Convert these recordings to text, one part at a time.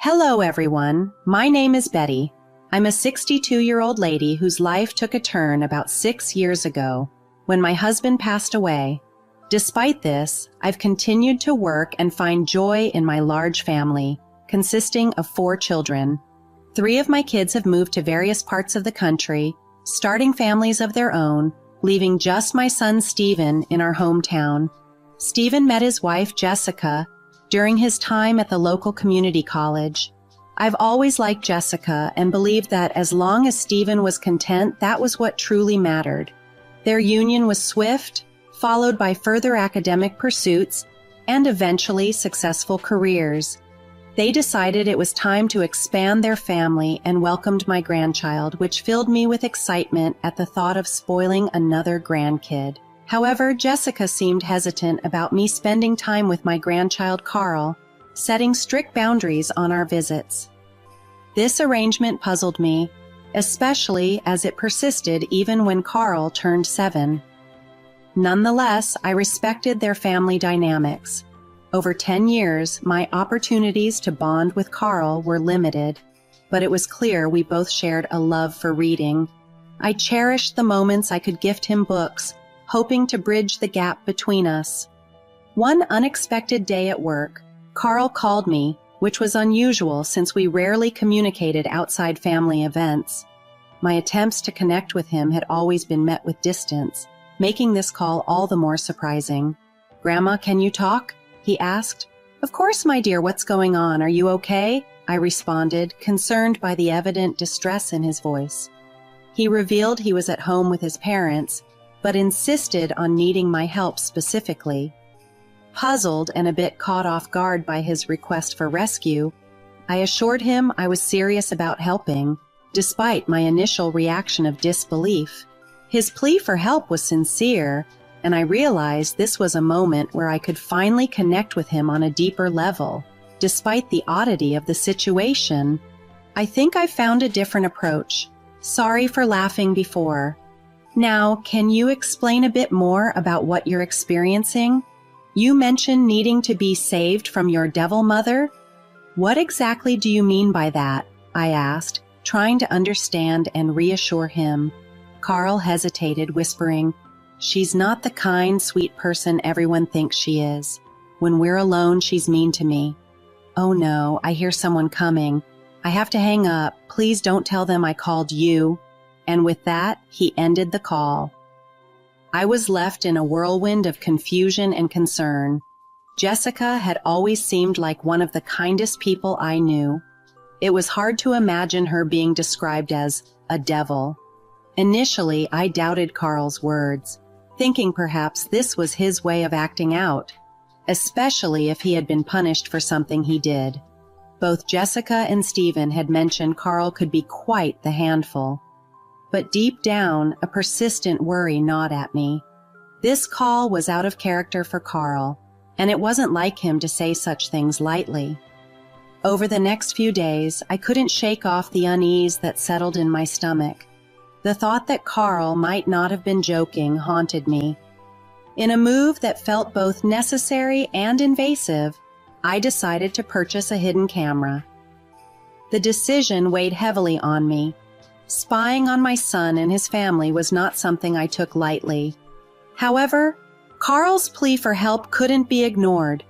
Hello, everyone. My name is Betty. I'm a 62-year-old lady whose life took a turn about 6 years ago when my husband passed away. Despite this, I've continued to work and find joy in my large family, consisting of 4 children. 3 of my kids have moved to various parts of the country, starting families of their own, leaving just my son Stephen in our hometown. Stephen met his wife Jessica during his time at the local community college. I've always liked Jessica and believed that as long as Stephen was content, that was what truly mattered. Their union was swift, followed by further academic pursuits and eventually successful careers. They decided it was time to expand their family and welcomed my grandchild, which filled me with excitement at the thought of spoiling another grandkid. However, Jessica seemed hesitant about me spending time with my grandchild Carl, setting strict boundaries on our visits. This arrangement puzzled me, especially as it persisted even when Carl turned 7. Nonetheless, I respected their family dynamics. Over 10 years, my opportunities to bond with Carl were limited, but it was clear we both shared a love for reading. I cherished the moments I could gift him books, hoping to bridge the gap between us. One unexpected day at work, Carl called me, which was unusual since we rarely communicated outside family events. My attempts to connect with him had always been met with distance, making this call all the more surprising. "Grandma, can you talk?" he asked. "Of course, my dear, what's going on? Are you okay?" I responded, concerned by the evident distress in his voice. He revealed he was at home with his parents, but insisted on needing my help specifically. Puzzled and a bit caught off guard by his request for rescue, I assured him I was serious about helping, despite my initial reaction of disbelief. His plea for help was sincere, and I realized this was a moment where I could finally connect with him on a deeper level. Despite the oddity of the situation, I think I found a different approach. "Sorry for laughing before. Now, can you explain a bit more about what you're experiencing? You mentioned needing to be saved from your devil mother. What exactly do you mean by that?" I asked, trying to understand and reassure him. Carl hesitated, whispering, "She's not the kind, sweet person everyone thinks she is. When we're alone, she's mean to me." "Oh no, I hear someone coming. I have to hang up. Please don't tell them I called you." And with that, he ended the call. I was left in a whirlwind of confusion and concern. Jessica had always seemed like one of the kindest people I knew. It was hard to imagine her being described as a devil. Initially, I doubted Carl's words, thinking perhaps this was his way of acting out, especially if he had been punished for something he did. Both Jessica and Stephen had mentioned Carl could be quite the handful. But deep down, a persistent worry gnawed at me. This call was out of character for Carl, and it wasn't like him to say such things lightly. Over the next few days, I couldn't shake off the unease that settled in my stomach. The thought that Carl might not have been joking haunted me. In a move that felt both necessary and invasive, I decided to purchase a hidden camera. The decision weighed heavily on me. Spying on my son and his family was not something I took lightly. However, Carl's plea for help couldn't be ignored.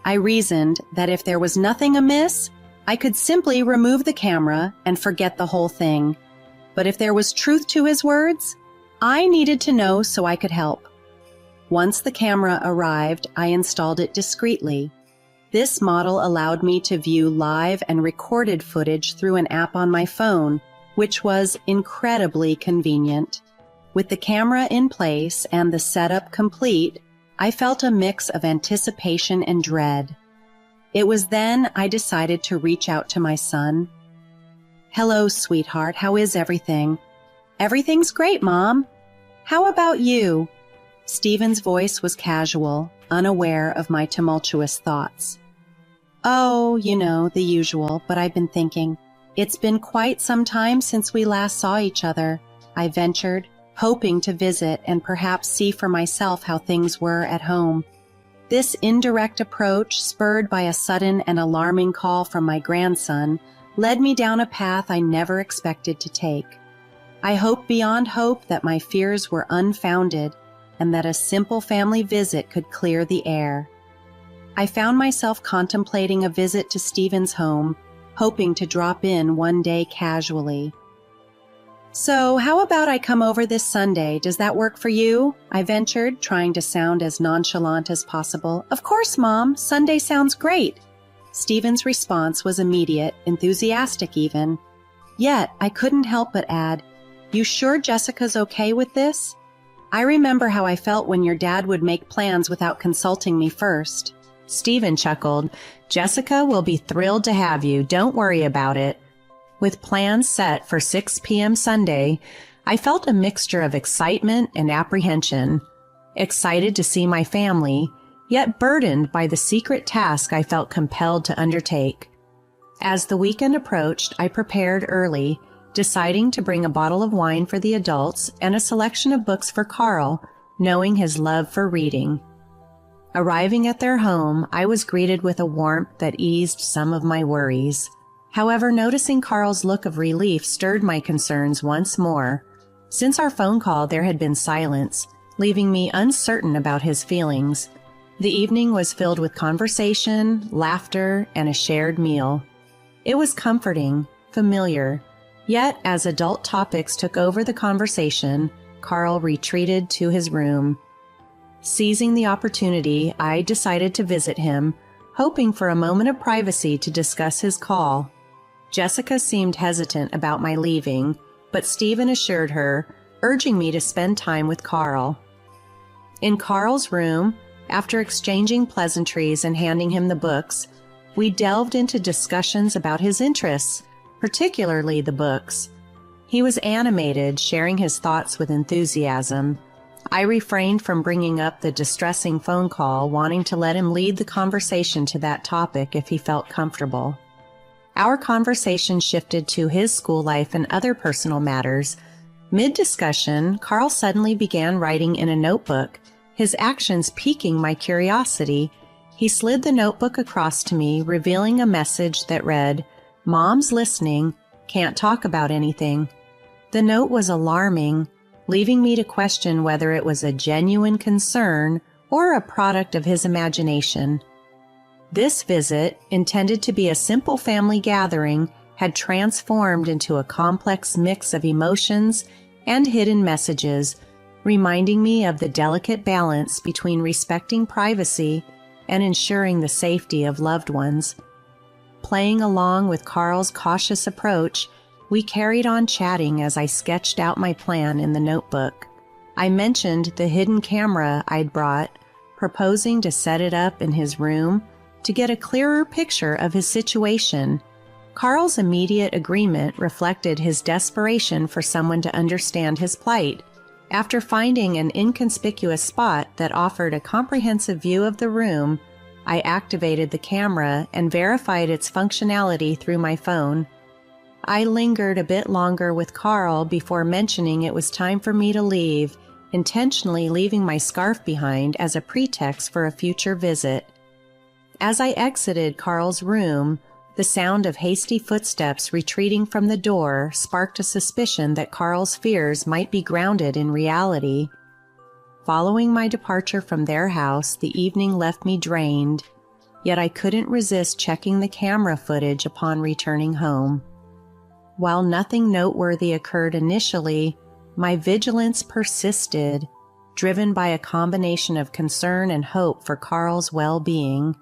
I reasoned that if there was nothing amiss, I could simply remove the camera and forget the whole thing. But if there was truth to his words, I needed to know so I could help. Once the camera arrived, I installed it discreetly. This model allowed me to view live and recorded footage through an app on my phone, which was incredibly convenient. With the camera in place and the setup complete, I felt a mix of anticipation and dread. It was then I decided to reach out to my son. "Hello, sweetheart. How is everything?" "Everything's great, Mom. How about you?" Stephen's voice was casual, unaware of my tumultuous thoughts. "Oh, the usual, but I've been thinking. It's been quite some time since we last saw each other," I ventured, hoping to visit and perhaps see for myself how things were at home. This indirect approach, spurred by a sudden and alarming call from my grandson, led me down a path I never expected to take. I hoped beyond hope that my fears were unfounded and that a simple family visit could clear the air. I found myself contemplating a visit to Stephen's home, hoping to drop in one day casually. "So, how about I come over this Sunday? Does that work for you?" I ventured, trying to sound as nonchalant as possible. "Of course, Mom. Sunday sounds great." Stephen's response was immediate, enthusiastic even. Yet, I couldn't help but add, "You sure Jessica's okay with this? I remember how I felt when your dad would make plans without consulting me first." Stephen chuckled. "Jessica will be thrilled to have you. Don't worry about it." With plans set for 6 p.m. Sunday, I felt a mixture of excitement and apprehension. Excited to see my family, yet burdened by the secret task I felt compelled to undertake. As the weekend approached, I prepared early, deciding to bring a bottle of wine for the adults and a selection of books for Carl, knowing his love for reading. Arriving at their home, I was greeted with a warmth that eased some of my worries. However, noticing Carl's look of relief stirred my concerns once more. Since our phone call, there had been silence, leaving me uncertain about his feelings. The evening was filled with conversation, laughter, and a shared meal. It was comforting, familiar. Yet, as adult topics took over the conversation, Carl retreated to his room. Seizing the opportunity, I decided to visit him, hoping for a moment of privacy to discuss his call. Jessica seemed hesitant about my leaving, but Stephen assured her, urging me to spend time with Carl. In Carl's room, after exchanging pleasantries and handing him the books, we delved into discussions about his interests, particularly the books. He was animated, sharing his thoughts with enthusiasm. I refrained from bringing up the distressing phone call, wanting to let him lead the conversation to that topic if he felt comfortable. Our conversation shifted to his school life and other personal matters. Mid-discussion, Carl suddenly began writing in a notebook, his actions piquing my curiosity. He slid the notebook across to me, revealing a message that read, "Mom's listening, can't talk about anything." The note was alarming, leaving me to question whether it was a genuine concern or a product of his imagination. This visit, intended to be a simple family gathering, had transformed into a complex mix of emotions and hidden messages, reminding me of the delicate balance between respecting privacy and ensuring the safety of loved ones. Playing along with Carl's cautious approach, we carried on chatting as I sketched out my plan in the notebook. I mentioned the hidden camera I'd brought, proposing to set it up in his room to get a clearer picture of his situation. Carl's immediate agreement reflected his desperation for someone to understand his plight. After finding an inconspicuous spot that offered a comprehensive view of the room, I activated the camera and verified its functionality through my phone. I lingered a bit longer with Carl before mentioning it was time for me to leave, intentionally leaving my scarf behind as a pretext for a future visit. As I exited Carl's room, the sound of hasty footsteps retreating from the door sparked a suspicion that Carl's fears might be grounded in reality. Following my departure from their house, the evening left me drained, yet I couldn't resist checking the camera footage upon returning home. While nothing noteworthy occurred initially, my vigilance persisted, driven by a combination of concern and hope for Carl's well-being.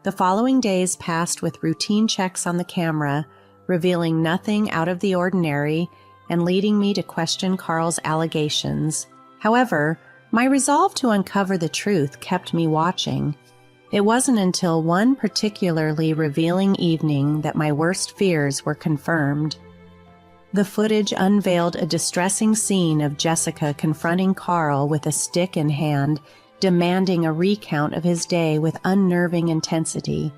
The following days passed with routine checks on the camera, revealing nothing out of the ordinary and leading me to question Carl's allegations. However, my resolve to uncover the truth kept me watching. It wasn't until one particularly revealing evening that my worst fears were confirmed. The footage unveiled a distressing scene of Jessica confronting Carl with a stick in hand, demanding a recount of his day with unnerving intensity.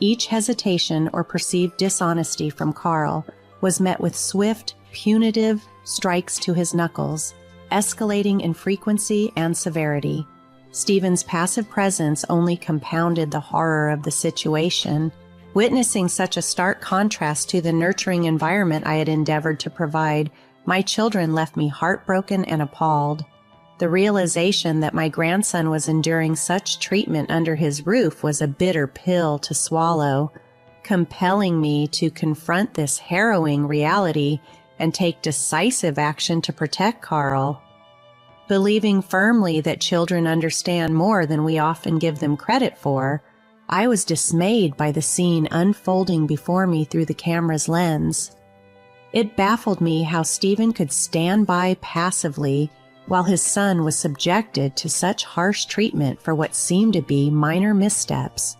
Each hesitation or perceived dishonesty from Carl was met with swift, punitive strikes to his knuckles, escalating in frequency and severity. Stephen's passive presence only compounded the horror of the situation. Witnessing such a stark contrast to the nurturing environment I had endeavored to provide, my children left me heartbroken and appalled. The realization that my grandson was enduring such treatment under his roof was a bitter pill to swallow, compelling me to confront this harrowing reality and take decisive action to protect Carl. Believing firmly that children understand more than we often give them credit for, I was dismayed by the scene unfolding before me through the camera's lens. It baffled me how Stephen could stand by passively while his son was subjected to such harsh treatment for what seemed to be minor missteps.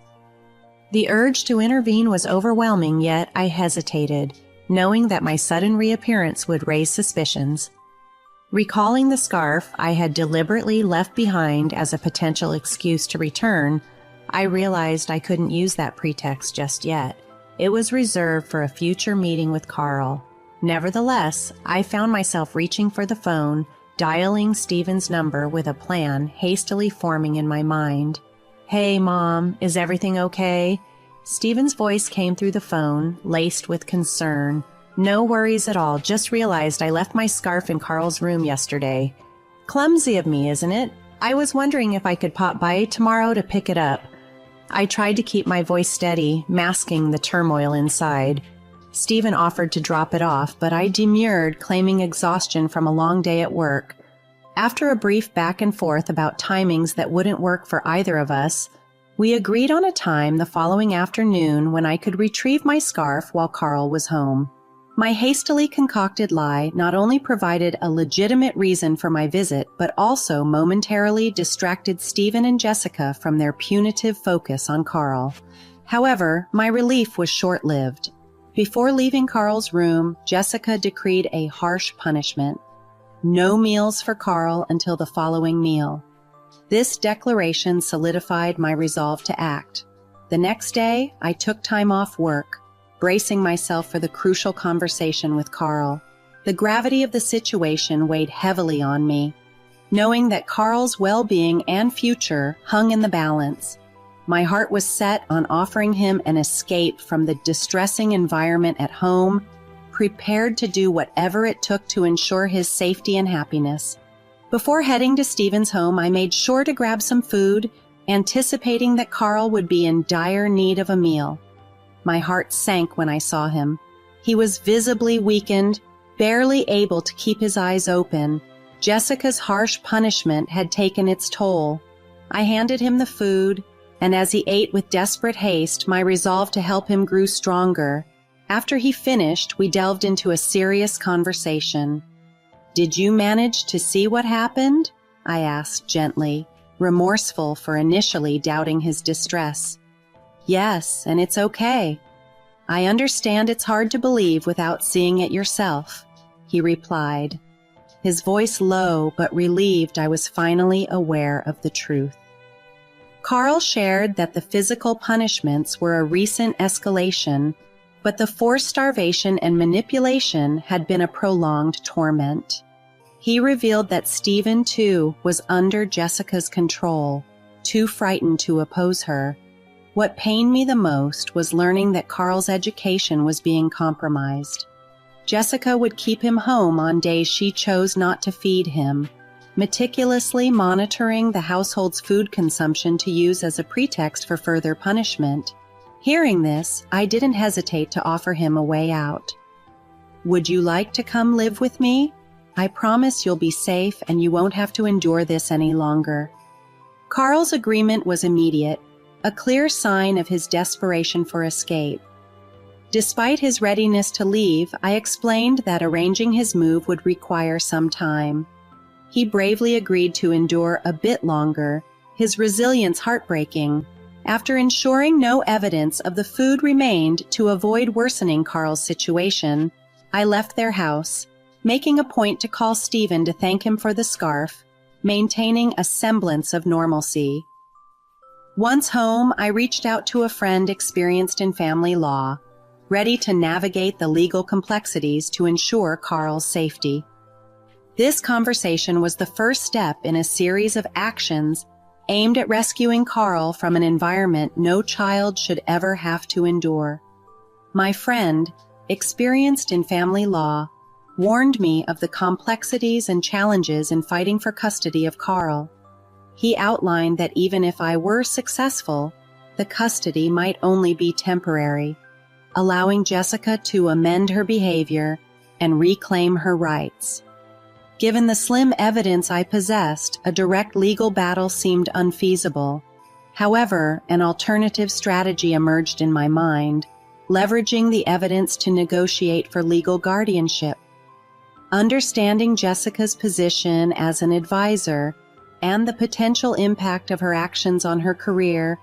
The urge to intervene was overwhelming, yet I hesitated, knowing that my sudden reappearance would raise suspicions. Recalling the scarf I had deliberately left behind as a potential excuse to return, I realized I couldn't use that pretext just yet. It was reserved for a future meeting with Carl. Nevertheless, I found myself reaching for the phone, dialing Stephen's number with a plan hastily forming in my mind. "Hey, Mom, is everything okay?" Stephen's voice came through the phone, laced with concern. "No worries at all. Just realized I left my scarf in Carl's room yesterday. Clumsy of me, isn't it? I was wondering if I could pop by tomorrow to pick it up." I tried to keep my voice steady, masking the turmoil inside. Stephen offered to drop it off, but I demurred, claiming exhaustion from a long day at work. After a brief back and forth about timings that wouldn't work for either of us, we agreed on a time the following afternoon when I could retrieve my scarf while Carl was home. My hastily concocted lie not only provided a legitimate reason for my visit, but also momentarily distracted Stephen and Jessica from their punitive focus on Carl. However, my relief was short-lived. Before leaving Carl's room, Jessica decreed a harsh punishment. No meals for Carl until the following meal. This declaration solidified my resolve to act. The next day, I took time off work, bracing myself for the crucial conversation with Carl. The gravity of the situation weighed heavily on me, knowing that Carl's well-being and future hung in the balance. My heart was set on offering him an escape from the distressing environment at home, prepared to do whatever it took to ensure his safety and happiness. Before heading to Stephen's home, I made sure to grab some food, anticipating that Carl would be in dire need of a meal. My heart sank when I saw him. He was visibly weakened, barely able to keep his eyes open. Jessica's harsh punishment had taken its toll. I handed him the food, and as he ate with desperate haste, my resolve to help him grew stronger. After he finished, we delved into a serious conversation. "Did you manage to see what happened?" I asked gently, remorseful for initially doubting his distress. "Yes, and it's okay. I understand it's hard to believe without seeing it yourself," he replied, his voice low but relieved I was finally aware of the truth. Carl shared that the physical punishments were a recent escalation, but the forced starvation and manipulation had been a prolonged torment. He revealed that Stephen, too, was under Jessica's control, too frightened to oppose her. What pained me the most was learning that Carl's education was being compromised. Jessica would keep him home on days she chose not to feed him, meticulously monitoring the household's food consumption to use as a pretext for further punishment. Hearing this, I didn't hesitate to offer him a way out. "Would you like to come live with me? I promise you'll be safe and you won't have to endure this any longer." Carl's agreement was immediate, a clear sign of his desperation for escape. Despite his readiness to leave, I explained that arranging his move would require some time. He bravely agreed to endure a bit longer, his resilience heartbreaking. After ensuring no evidence of the food remained to avoid worsening Carl's situation, I left their house, making a point to call Stephen to thank him for the scarf, maintaining a semblance of normalcy. Once home, I reached out to a friend experienced in family law, ready to navigate the legal complexities to ensure Carl's safety. This conversation was the first step in a series of actions aimed at rescuing Carl from an environment no child should ever have to endure. My friend, experienced in family law, warned me of the complexities and challenges in fighting for custody of Carl. He outlined that even if I were successful, the custody might only be temporary, allowing Jessica to amend her behavior and reclaim her rights. Given the slim evidence I possessed, a direct legal battle seemed unfeasible. However, an alternative strategy emerged in my mind, leveraging the evidence to negotiate for legal guardianship. Understanding Jessica's position as an advisor and the potential impact of her actions on her career,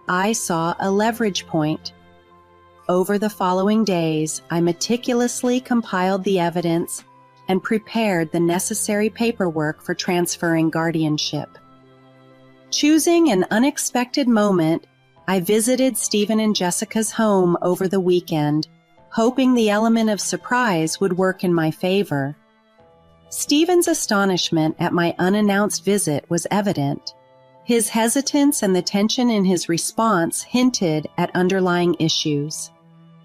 I saw a leverage point. Over the following days, I meticulously compiled the evidence and prepared the necessary paperwork for transferring guardianship. Choosing an unexpected moment, I visited Stephen and Jessica's home over the weekend, hoping the element of surprise would work in my favor. Stephen's astonishment at my unannounced visit was evident. His hesitance and the tension in his response hinted at underlying issues.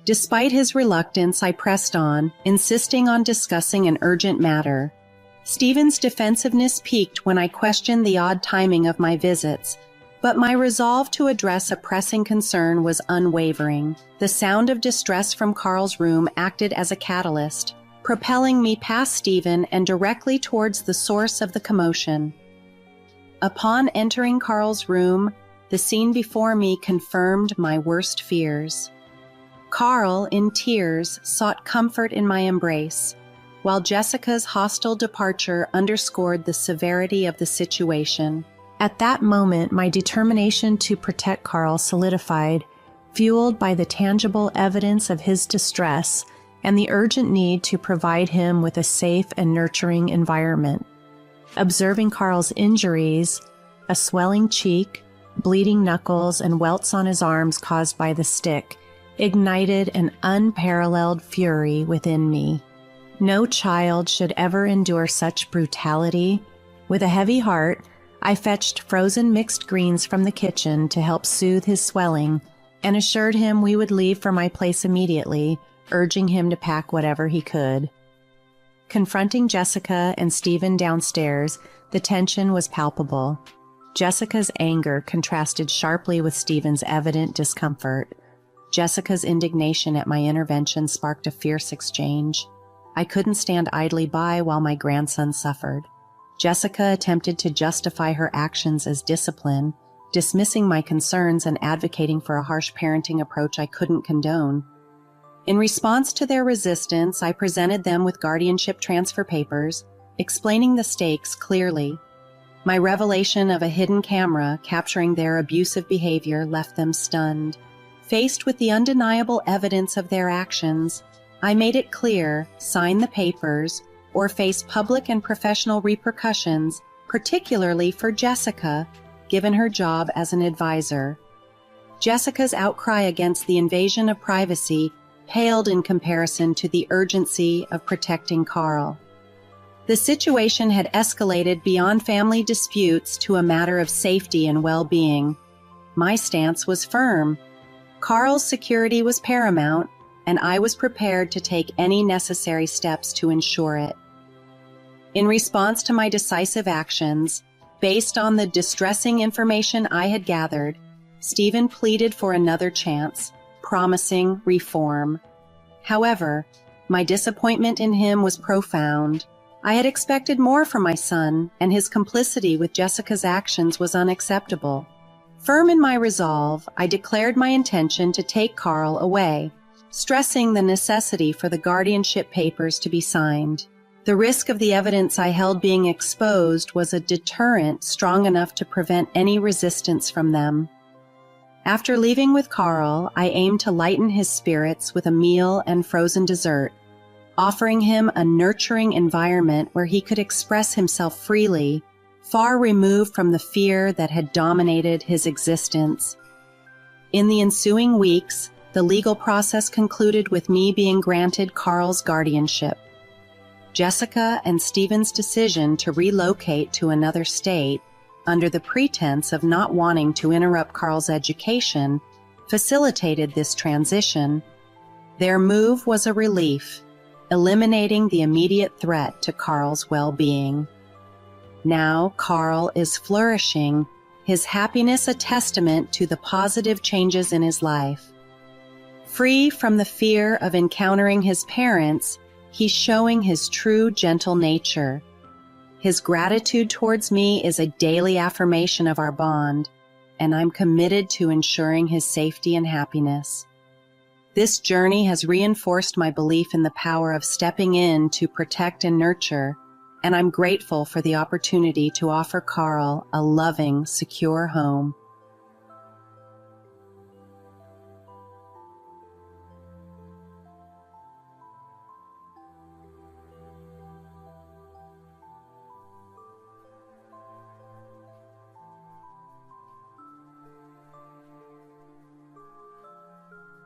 Despite his reluctance, I pressed on, insisting on discussing an urgent matter. Stephen's defensiveness peaked when I questioned the odd timing of my visits, but my resolve to address a pressing concern was unwavering. The sound of distress from Carl's room acted as a catalyst, propelling me past Stephen and directly towards the source of the commotion. Upon entering Carl's room, the scene before me confirmed my worst fears. Carl, in tears, sought comfort in my embrace, while Jessica's hostile departure underscored the severity of the situation. At that moment, my determination to protect Carl solidified, fueled by the tangible evidence of his distress and the urgent need to provide him with a safe and nurturing environment. Observing Carl's injuries, a swelling cheek, bleeding knuckles, and welts on his arms caused by the stick, ignited an unparalleled fury within me. No child should ever endure such brutality. With a heavy heart, I fetched frozen mixed greens from the kitchen to help soothe his swelling and assured him we would leave for my place immediately, urging him to pack whatever he could. Confronting Jessica and Stephen downstairs, the tension was palpable. Jessica's anger contrasted sharply with Stephen's evident discomfort. Jessica's indignation at my intervention sparked a fierce exchange. I couldn't stand idly by while my grandson suffered. Jessica attempted to justify her actions as discipline, dismissing my concerns and advocating for a harsh parenting approach I couldn't condone. In response to their resistance, I presented them with guardianship transfer papers, explaining the stakes clearly. My revelation of a hidden camera capturing their abusive behavior left them stunned. Faced with the undeniable evidence of their actions, I made it clear, sign the papers, or face public and professional repercussions, particularly for Jessica, given her job as an advisor. Jessica's outcry against the invasion of privacy paled in comparison to the urgency of protecting Carl. The situation had escalated beyond family disputes to a matter of safety and well-being. My stance was firm. Carl's security was paramount, and I was prepared to take any necessary steps to ensure it. In response to my decisive actions, based on the distressing information I had gathered, Stephen pleaded for another chance, promising reform. However, my disappointment in him was profound. I had expected more from my son, and his complicity with Jessica's actions was unacceptable. Firm in my resolve, I declared my intention to take Carl away, stressing the necessity for the guardianship papers to be signed. The risk of the evidence I held being exposed was a deterrent strong enough to prevent any resistance from them. After leaving with Carl, I aimed to lighten his spirits with a meal and frozen dessert, offering him a nurturing environment where he could express himself freely, far removed from the fear that had dominated his existence. In the ensuing weeks, the legal process concluded with me being granted Carl's guardianship. Jessica and Stephen's decision to relocate to another state under the pretense of not wanting to interrupt Carl's education, facilitated this transition. Their move was a relief, eliminating the immediate threat to Carl's well-being. Now Carl is flourishing, his happiness a testament to the positive changes in his life. Free from the fear of encountering his parents, he's showing his true gentle nature. His gratitude towards me is a daily affirmation of our bond, and I'm committed to ensuring his safety and happiness. This journey has reinforced my belief in the power of stepping in to protect and nurture, and I'm grateful for the opportunity to offer Carl a loving, secure home.